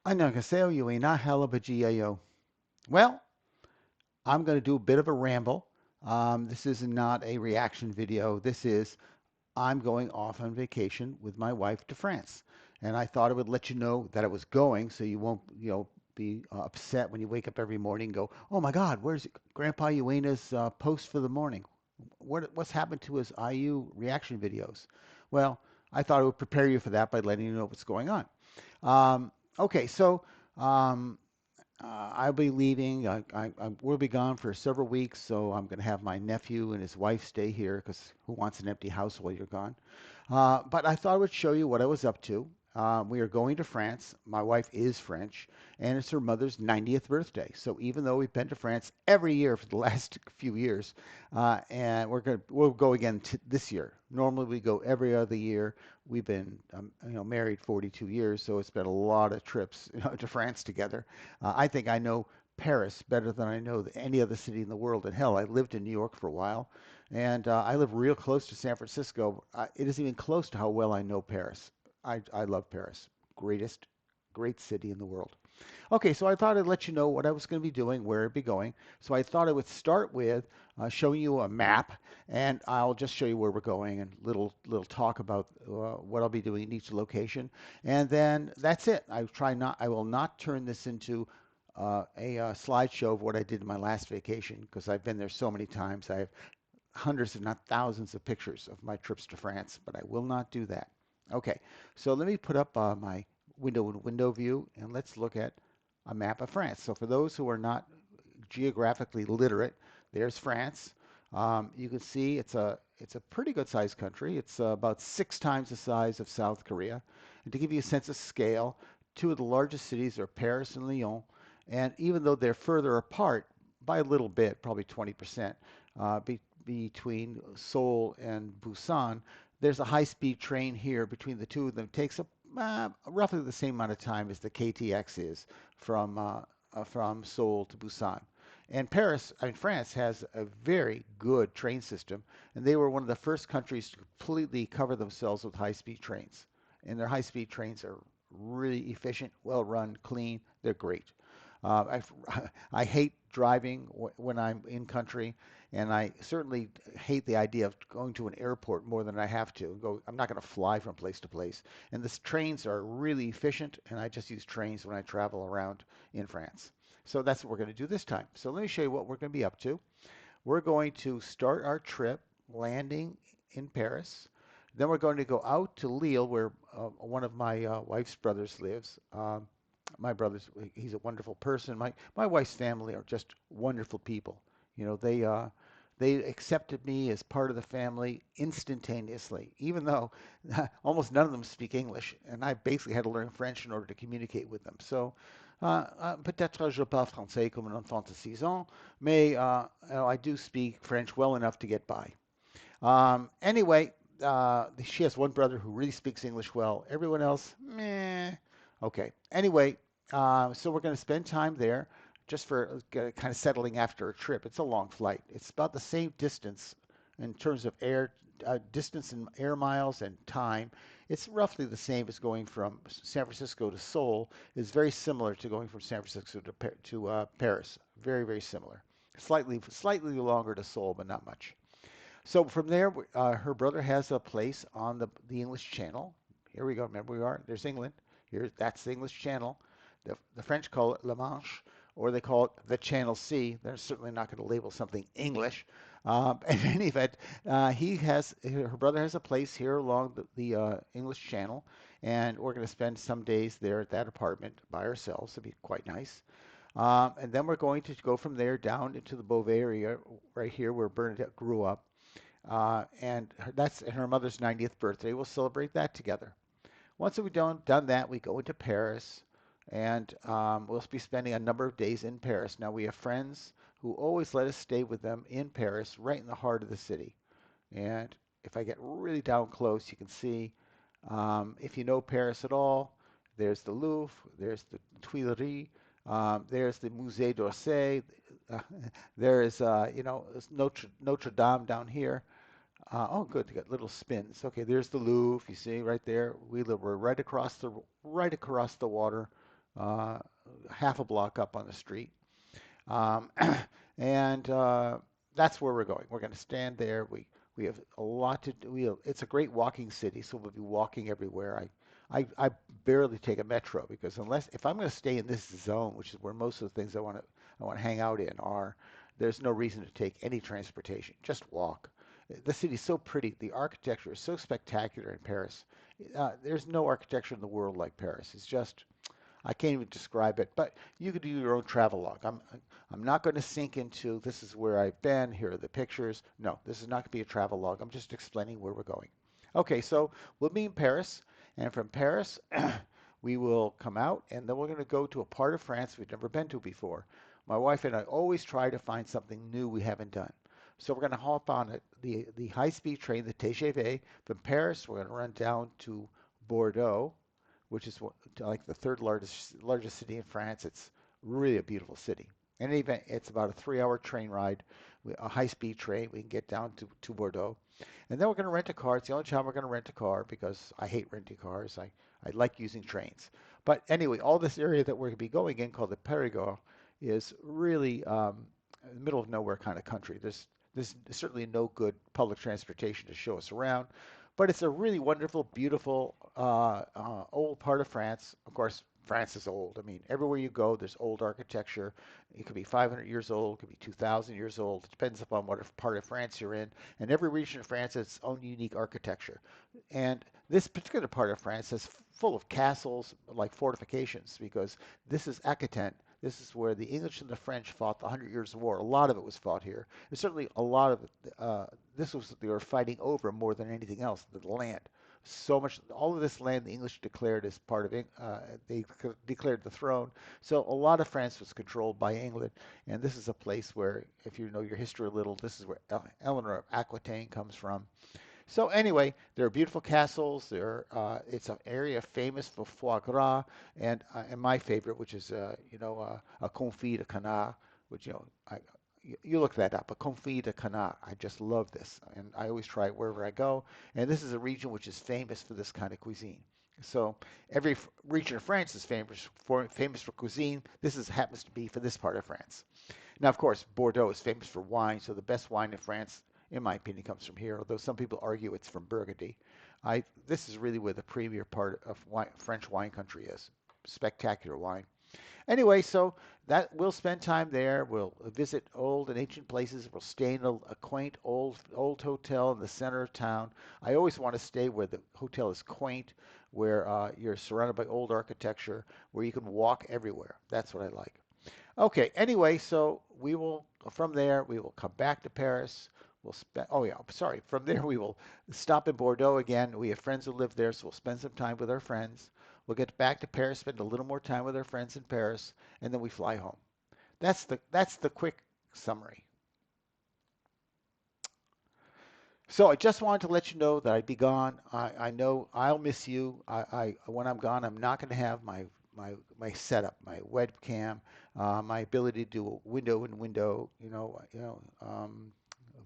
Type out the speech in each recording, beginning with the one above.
안녕하세요. 유이나 할아버지예요. Well, I'm going to do a bit of a ramble. This is not a reaction video. This is I'm going off on vacation with my wife to France, and I thought I would let you know that I was going, so you won't, be upset when you wake up every morning and go, "Oh my God, where's Grandpa Uena's post for the morning? What's happened to his IU reaction videos?" Well, I thought I would prepare you for that by letting you know what's going on. Um, okay, so um, I'll be leaving. We'll be gone for several weeks, so I'm going to have my nephew and his wife stay here because who wants an empty house while you're gone? But I thought I would show you what I was up to. We are going to France. My wife is French, and it's her mother's 90th birthday. So even though we've been to France every year for the last few years, and we'll go again this year. Normally we go every other year. We've been married 42 years, so it's been a lot of trips to France together. I think I know Paris better than I know any other city in the world. And hell, I lived in New York for a while, and I live real close to San Francisco. It isn't even close to how well I know Paris. I love Paris. Great city in the world. Okay, so I thought I'd let you know what I was going to be doing, where I'd be going. So I thought I would start with showing you a map, and I'll just show you where we're going and little talk about what I'll be doing in each location, and then that's it. I will not turn this into a slideshow of what I did in my last vacation because I've been there so many times. I have hundreds, if not thousands, of pictures of my trips to France, but I will not do that. Okay, so let me put up my window view and let's look at a map of France. So for those who are not geographically literate, there's France. You can see it's a pretty good sized country. It's about 6 times the size of South Korea. And to give you a sense of scale, two of the largest cities are Paris and Lyon. And even though they're further apart by a little bit, probably 20%, between Seoul and Busan, there's a high-speed train here between the two of them. It takes roughly the same amount of time as the KTX is from Seoul to Busan. And France, has a very good train system, and they were one of the first countries to completely cover themselves with high-speed trains. And their high-speed trains are really efficient, well-run, clean. They're great. I hate driving when I'm in country, and I certainly hate the idea of going to an airport more than I have to. I'm not going to fly from place to place. And the trains are really efficient, and I just use trains when I travel around in France. So that's what we're going to do this time. So let me show you what we're going to be up to. We're going to start our trip landing in Paris. Then we're going to go out to Lille, where one of my wife's brothers lives. My brother's he's a wonderful person. My wife's family are just wonderful people. You know, they accepted me as part of the family instantaneously, even though almost none of them speak English, and I basically had to learn French in order to communicate with them. So, peut-être je parle français comme un enfant de 6 ans, mais I do speak French well enough to get by. Anyway, she has one brother who really speaks English well. Everyone else, meh. Okay. Anyway, so we're going to spend time there just for kind of settling after a trip. It's a long flight. It's about the same distance in terms of distance in air miles and time. It's roughly the same as going from San Francisco to Seoul. It's very similar to going from San Francisco to Paris. Very, very similar. Slightly longer to Seoul, but not much. So from there, her brother has a place on the English Channel. Here we go. Remember, there's England. That's the English Channel. The French call it La Manche, or they call it the Channel Sea. They're certainly not going to label something English. In any event, her brother has a place here along the English Channel, and we're going to spend some days there at that apartment by ourselves. It'll be quite nice. And then we're going to go from there down into the Beauvais area, right here where Bernadette grew up. That's her mother's 90th birthday. We'll celebrate that together. Once we've done that, we go into Paris, and we'll be spending a number of days in Paris. Now, we have friends who always let us stay with them in Paris, right in the heart of the city. And if I get really down close, you can see, if you know Paris at all, there's the Louvre, there's the Tuileries, there's the Musée d'Orsay, uh, there is, Notre Dame down here. Oh, good. They got little spins. Okay, there's the Louvre. You see right there. We're right across the water. uh, half a block up on the street. Um, and that's where we're going. We're going to stand there. We have a lot to do. It's a great walking city, so we'll be walking everywhere. I barely take a metro because unless if I'm going to stay in this zone, which is where most of the things I want to hang out in are, there's no reason to take any transportation. Just walk. The city's so pretty. The architecture is so spectacular in Paris. There's no architecture in the world like Paris. It's just I can't even describe it, but you could do your own travel log. I'm not going to sink into this is where I've been, here are the pictures. No, this is not going to be a travel log. I'm just explaining where we're going. Okay, so we'll be in Paris, and from Paris, we will come out, and then we're going to go to a part of France we've never been to before. My wife and I always try to find something new we haven't done. So we're going to hop on the high-speed train, the TGV. From Paris, we're going to run down to Bordeaux, which is like the third largest city in France. It's really a beautiful city. In any event, it's about a 3-hour train ride, a high-speed train. We can get down to Bordeaux. And then we're going to rent a car. It's the only time we're going to rent a car because I hate renting cars. I like using trains. But anyway, all this area that we're going to be going in called the Périgord is really in the middle of nowhere kind of country. There's certainly no good public transportation to show us around. But it's a really wonderful, beautiful, old part of France. Of course, France is old. I mean, everywhere you go, there's old architecture. It could be 500 years old, it could be 2,000 years old. It depends upon what part of France you're in. And every region of France has its own unique architecture. And this particular part of France is full of castles, like fortifications, because this is Aquitaine. This is where the English and the French fought the Hundred Years' War. A lot of it was fought here. And certainly a lot of it, this was they were fighting over more than anything else, the land. So much, all of this land the English declared as part of, they declared the throne. So a lot of France was controlled by England, and this is a place where, if you know your history a little, this is where Eleanor of Aquitaine comes from. So anyway, there are beautiful castles. It's an area famous for foie gras, and my favorite, which is a confit de canard, which you look that up, a confit de canard. I just love this, and I always try it wherever I go. And this is a region which is famous for this kind of cuisine. So every region of France is famous for cuisine. This happens to be for this part of France. Now, of course, Bordeaux is famous for wine, so the best wine in France, in my opinion, comes from here, although some people argue it's from Burgundy. This is really where the premier part of French wine country is. Spectacular wine. Anyway, so that we'll spend time there. We'll visit old and ancient places. We'll stay in a quaint old hotel in the center of town. I always want to stay where the hotel is quaint, where you're surrounded by old architecture, where you can walk everywhere. That's what I like. Okay, anyway, so from there, we will come back to Paris. Oh yeah, sorry. From there, we will stop in Bordeaux again. We have friends who live there, so we'll spend some time with our friends. We'll get back to Paris, spend a little more time with our friends in Paris, and then we fly home. That's the quick summary. So I just wanted to let you know that I'd be gone. I know I'll miss you. When I'm gone, I'm not going to have my setup, my webcam, my ability to do window and window,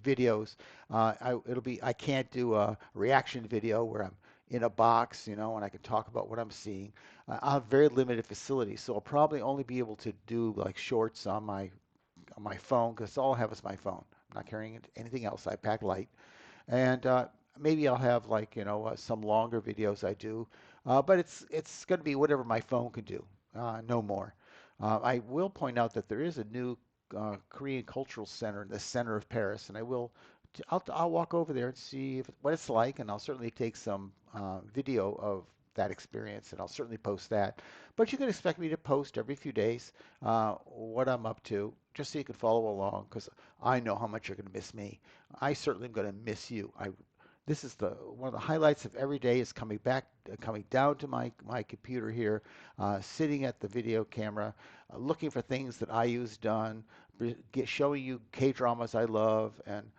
videos. I can't do a reaction video where I'm in a box, and I can talk about what I'm seeing. I have very limited facilities, so I'll probably only be able to do like shorts on my phone because all I have is my phone. I'm not carrying anything else. I pack light. And maybe I'll have like some longer videos I do, but it's going to be whatever my phone can do, no more. I will point out that there is a new Korean Cultural Center in the center of Paris, and I'll walk over there and see what it's like, and I'll certainly take some video of that experience, and I'll certainly post that. But you can expect me to post every few days what I'm up to, just so you can follow along, because I know how much you're going to miss me. I certainly am going to miss you. This is one of the highlights of every day is coming down to my computer here, sitting at the video camera, looking for things that I use done, showing you K-dramas I love, and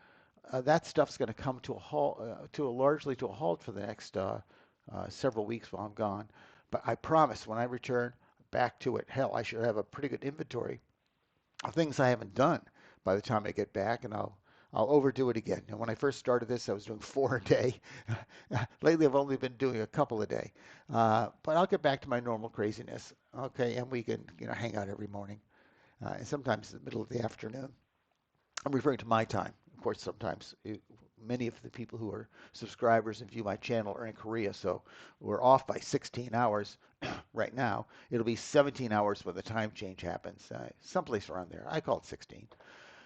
that stuff's going to come to a halt, largely to a halt for the next several weeks while I'm gone. But I promise when I return back to it, hell, I should have a pretty good inventory of things I haven't done by the time I get back, and I'll overdo it again. And when I first started this, I was doing 4 a day. Lately, I've only been doing a couple a day. But I'll get back to my normal craziness. Okay, and we can, hang out every morning, and sometimes in the middle of the afternoon. I'm referring to my time. Of course, sometimes many of the people who are subscribers and view my channel are in Korea, so we're off by 16 hours right now. It'll be 17 hours when the time change happens, someplace around there. I call it 16.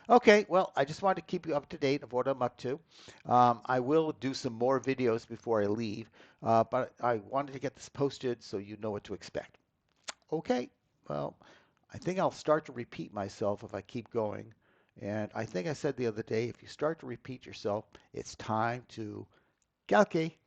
Okay, well, I just wanted to keep you up to date of what I'm up to. I will do some more videos before I leave, but I wanted to get this posted so you know what to expect. Okay, well, I think I'll start to repeat myself if I keep going. And I think I said the other day, if you start to repeat yourself, it's time to calque.